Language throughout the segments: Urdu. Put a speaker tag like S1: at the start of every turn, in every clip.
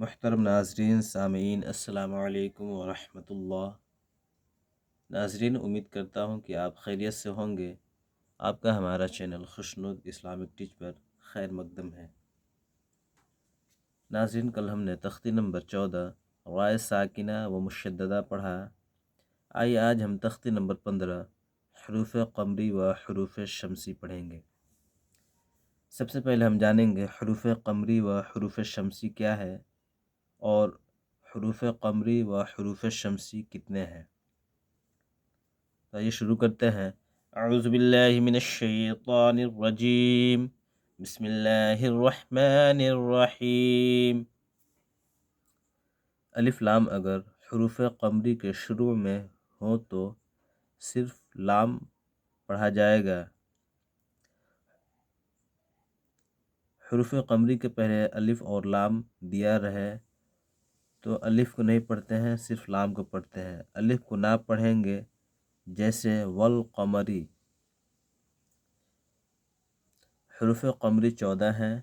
S1: محترم ناظرین سامعین السلام علیکم ورحمۃ اللہ۔ ناظرین، امید کرتا ہوں کہ آپ خیریت سے ہوں گے۔ آپ کا ہمارا چینل خوشنود اسلامک ٹیچ پر خیر مقدم ہے۔ ناظرین، کل ہم نے تختی نمبر 14 رائے ساکنہ و مشددہ پڑھا۔ آئیے آج ہم تختی نمبر 15 حروف قمری و حروف شمسی پڑھیں گے۔ سب سے پہلے ہم جانیں گے حروف قمری و حروف شمسی کیا ہے اور حروف قمری و حروف شمسی کتنے ہیں۔ تو یہ شروع کرتے ہیں۔ اعوذ باللہ من الشیطان الرجیم، بسم اللہ الرحمن الرحیم۔ الف لام اگر حروف قمری کے شروع میں ہو تو صرف لام پڑھا جائے گا۔ حروف قمری کے پہلے الف اور لام دیا رہے تو الف کو نہیں پڑھتے ہیں، صرف لام کو پڑھتے ہیں۔ الف کو نہ پڑھیں گے، جیسے والقمری۔ حروف قمری 14 ہیں: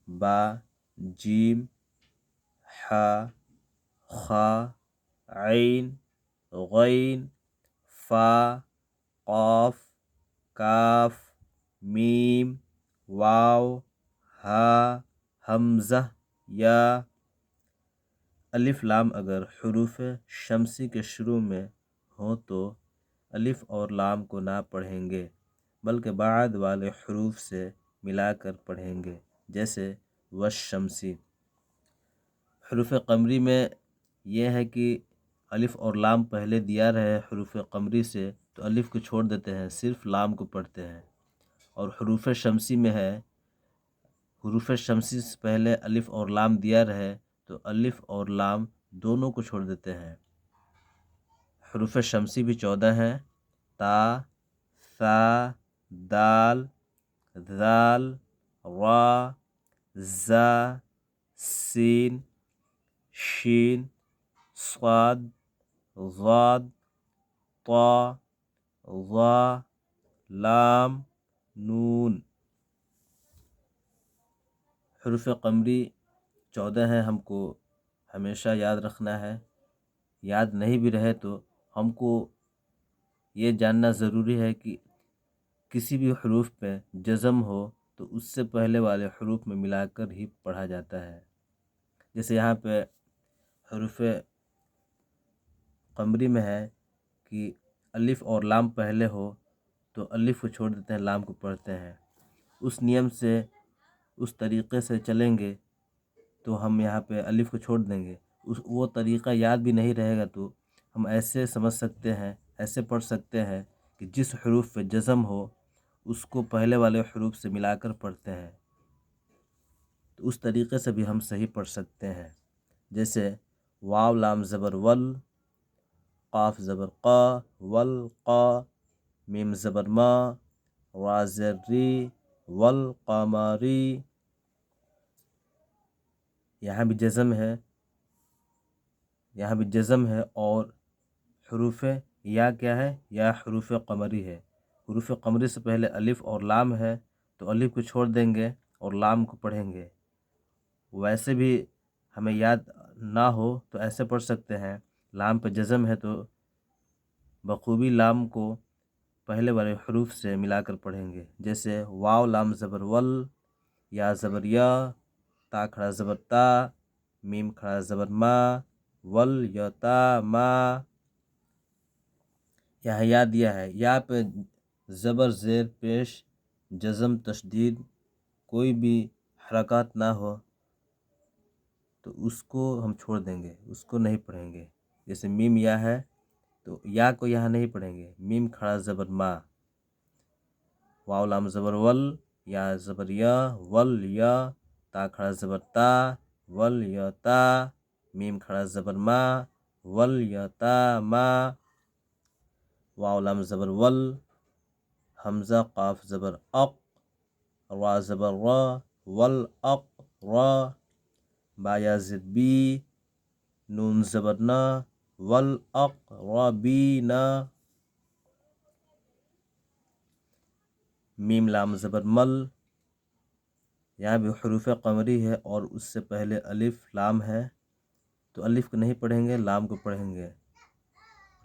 S1: با، جیم، ح، خ، عین، غین، فا، قاف، کاف، میم، واو، ہا، حمزہ، یا۔ الف لام اگر حروف شمسی کے شروع میں ہوں تو الف اور لام کو نہ پڑھیں گے، بلکہ بعد والے حروف سے ملا کر پڑھیں گے، جیسے والشمسی۔ حروف قمری میں یہ ہے کہ الف اور لام پہلے دیا رہے حروف قمری سے تو الف کو چھوڑ دیتے ہیں، صرف لام کو پڑھتے ہیں۔ اور حروف شمسی میں ہے حروف شمسی سے پہلے الف اور لام دیا رہے تو الف اور لام دونوں کو چھوڑ دیتے ہیں۔ حروف شمسی بھی 14 ہیں: تا، ثا، دال، ذال، را، زا، سین، شین، صاد، ضاد، طا، ظا، لام، نون۔ حروف قمری 14 ہیں، ہم کو ہمیشہ یاد رکھنا ہے۔ یاد نہیں بھی رہے تو ہم کو یہ جاننا ضروری ہے کہ کسی بھی حروف پہ جزم ہو تو اس سے پہلے والے حروف میں ملا کر ہی پڑھا جاتا ہے۔ جیسے یہاں پہ حروف قمری میں ہے کہ الف اور لام پہلے ہو تو الف کو چھوڑ دیتے ہیں، لام کو پڑھتے ہیں۔ اس نیم سے، اس طریقے سے چلیں گے تو ہم یہاں پہ الف کو چھوڑ دیں گے۔ وہ طریقہ یاد بھی نہیں رہے گا تو ہم ایسے سمجھ سکتے ہیں، ایسے پڑھ سکتے ہیں کہ جس حروف پہ جزم ہو اس کو پہلے والے حروف سے ملا کر پڑھتے ہیں، تو اس طریقے سے بھی ہم صحیح پڑھ سکتے ہیں۔ جیسے واو لام زبر ول، قاف زبر قا، والقا، میم زبر ما، را زر ری، والقمری۔ یہاں بھی جزم ہے اور حروف یا کیا ہے؟ یا حروف قمری ہے۔ حروف قمری سے پہلے الف اور لام ہے تو الف کو چھوڑ دیں گے اور لام کو پڑھیں گے۔ ویسے بھی ہمیں یاد نہ ہو تو ایسے پڑھ سکتے ہیں، لام پہ جزم ہے تو بخوبی لام کو پہلے والے حروف سے ملا کر پڑھیں گے۔ جیسے واو لام زبر ول، یا زبر یا، تا کھڑا زبر تا، میم کھڑا زبر ما، ول یا تا ما۔ یہاں یا دیا ہے، یا پہ زبر زیر پیش جزم تشدید کوئی بھی حرکات نہ ہو تو اس کو ہم چھوڑ دیں گے، اس کو نہیں پڑھیں گے۔ جیسے میم یا ہے تو یا کو یہاں نہیں پڑھیں گے، میم کھڑا زبر ما، واو لام زبر ول، یا زبر یا، ول یا، تا کھڑا زبر تا، ول یا تا، میم کھڑا زبر ما، ول یا تا ما، واو لام زبر ول، حمزہ قاف زبر اق، را زبر را، ول اق را، با یا زد بی، نون زبر نا، ول اق را بی نا، میم لام زبر مل، یہاں بھی حروف قمری ہے اور اس سے پہلے الف لام ہے، تو الف کو نہیں پڑھیں گے، لام کو پڑھیں گے۔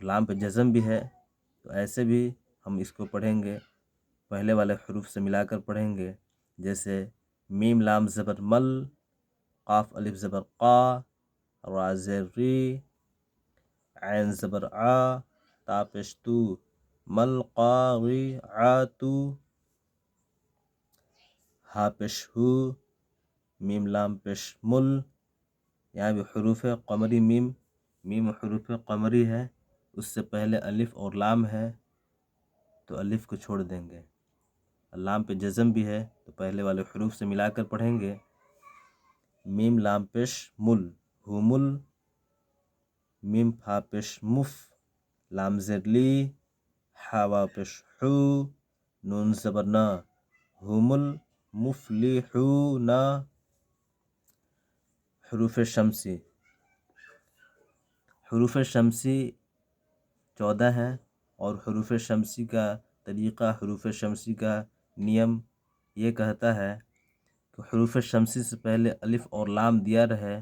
S1: لام پہ جزم بھی ہے، تو ایسے بھی ہم اس کو پڑھیں گے، پہلے والے حروف سے ملا کر پڑھیں گے، جیسے میم لام زبر مل، قاف الف زبر قا، را زیر ری، عین زبر آ، تا پیش تو، مل قا ری آ تو، ہا پیش ہو، میم لام پیش مل۔ یہاں بھی حروف قمری میم حروف قمری ہے، اس سے پہلے الف اور لام ہے، تو الف کو چھوڑ دیں گے۔ لام پہ جزم بھی ہے، تو پہلے والے حروف سے ملا کر پڑھیں گے، میم لام پیش مل، ہومل، میم پھا پیش مف، لام زیر لی، حا وا پیش حو، نون زبر نا، ہومل مفلحون۔ حروف شمسی 14 ہیں، اور حروف شمسی کا طریقہ، حروف شمسی کا نیم یہ کہتا ہے کہ حروف شمسی سے پہلے الف اور لام دیا رہے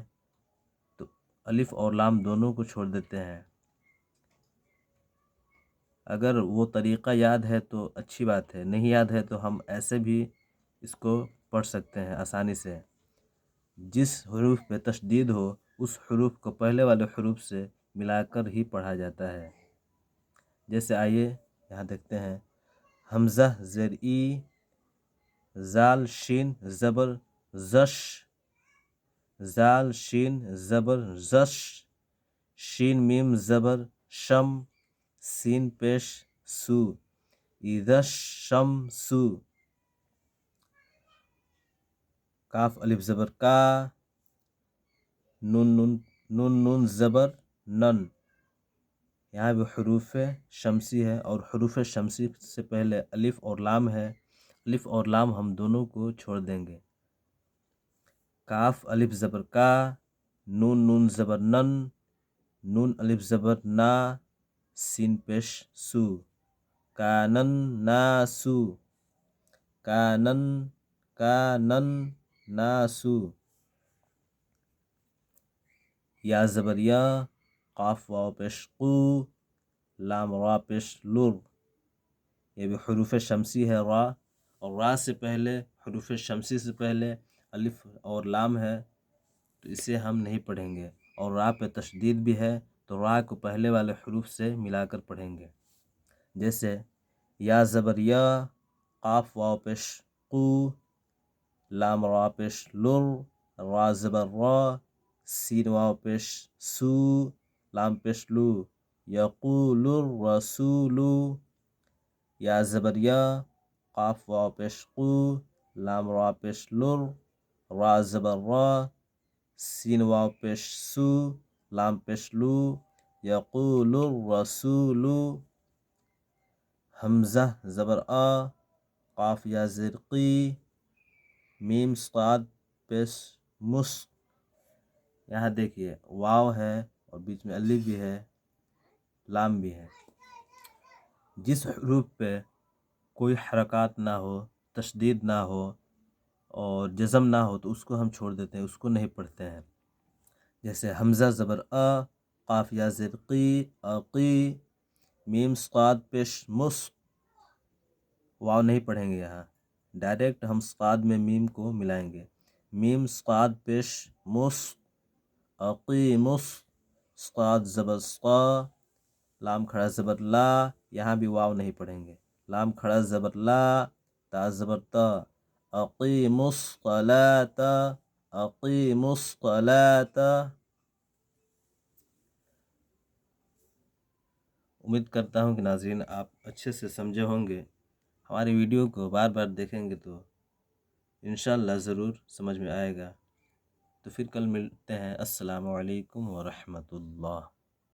S1: تو الف اور لام دونوں کو چھوڑ دیتے ہیں۔ اگر وہ طریقہ یاد ہے تو اچھی بات ہے، نہیں یاد ہے تو ہم ایسے بھی اس کو پڑھ سکتے ہیں آسانی سے۔ جس حروف پہ تشدید ہو اس حروف کو پہلے والے حروف سے ملا کر ہی پڑھا جاتا ہے۔ جیسے آئیے یہاں دیکھتے ہیں، حمزہ زیر ای، زال شین زبر زش، زال شین زبر زش، شین میم زبر شم، سین پیش سو، اذا الشمس، کاف الف زبر کا، نون زبر نن۔ یہاں بھی حروف شمسی ہے، اور حروف شمسی سے پہلے الف اور لام ہے، الف اور لام ہم دونوں کو چھوڑ دیں گے۔ کاف الف زبر کا، نون زبر نن، نون الف زبر نا، سین پیش سو، کانن ناسو، کانن ناسو۔ یا زبر یا، قاف واو پیش قو، لام را پیش لر۔ یہ بھی حروف شمسی ہے را، اور را سے پہلے، حروف شمسی سے پہلے الف اور لام ہے، تو اسے ہم نہیں پڑھیں گے، اور را پہ تشدید بھی ہے تو را کو پہلے والے حروف سے ملا کر پڑھیں گے۔ جیسے یا زبر یا، قاف واو پیش قو، لام را پیش لر، را زبر را، سین واو پیش سو، لام پیش لو، یقول الرسول۔ یا زبر یا، قاف واو پیش قو، لام را پیش لر، را زبر را، سین واو پیش سو، لام پیش لو، یقول الرسول۔ حمزہ زبر آ، قاف یا زیر قی، میم صاد پیش مس۔ یہاں دیکھیے واو ہے اور بیچ میں الف بھی ہے، لام بھی ہے۔ جس حروف پہ کوئی حرکات نہ ہو، تشدید نہ ہو اور جزم نہ ہو تو اس کو ہم چھوڑ دیتے ہیں، اس کو نہیں پڑھتے ہیں۔ جیسے حمزہ زبر آ، قاف یا زیر قی، اقی، میم صاد پیش مس، واو نہیں پڑھیں گے، یہاں ڈائریکٹ ہم صاد میں میم کو ملائیں گے، میم صاد پیش مس، اقیمس، صاد زبر صا، لام کھڑا زبر لا، یہاں بھی واو نہیں پڑھیں گے، لام کھڑا زبر لا، تا زبر تا، اقیموا الصلاۃ، اقیموا الصلاۃ۔ امید کرتا ہوں کہ ناظرین آپ اچھے سے سمجھے ہوں گے، ہماری ویڈیو کو بار بار دیکھیں گے تو انشاءاللہ ضرور سمجھ میں آئے گا۔ تو پھر کل ملتے ہیں، السلام علیکم ورحمۃ اللہ۔